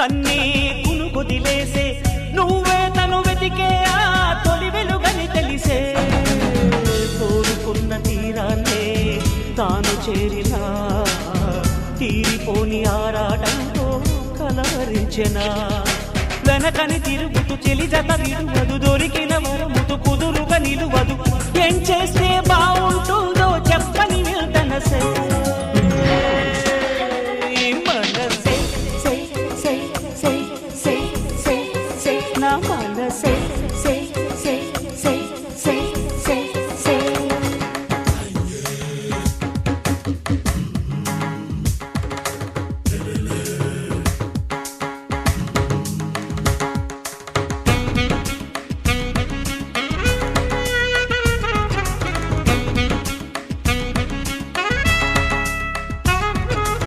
కన్నీ కునుకొదిలేసే నువ్వే తను వెతికే ఆ తొలి వెలుగని తెలిసే కోరుకున్న తీరాన్నే తాను చేరినా తీరిపోని ఆరాటంతో కలవరించెనా వెనకని తిరుగుతూ చెలి జత విడువదు దొరికిన వరముతు కుదురుగా నిలువదు ఏం చేస్తే బాగుంటుందో చెప్పని వెళ్తనసే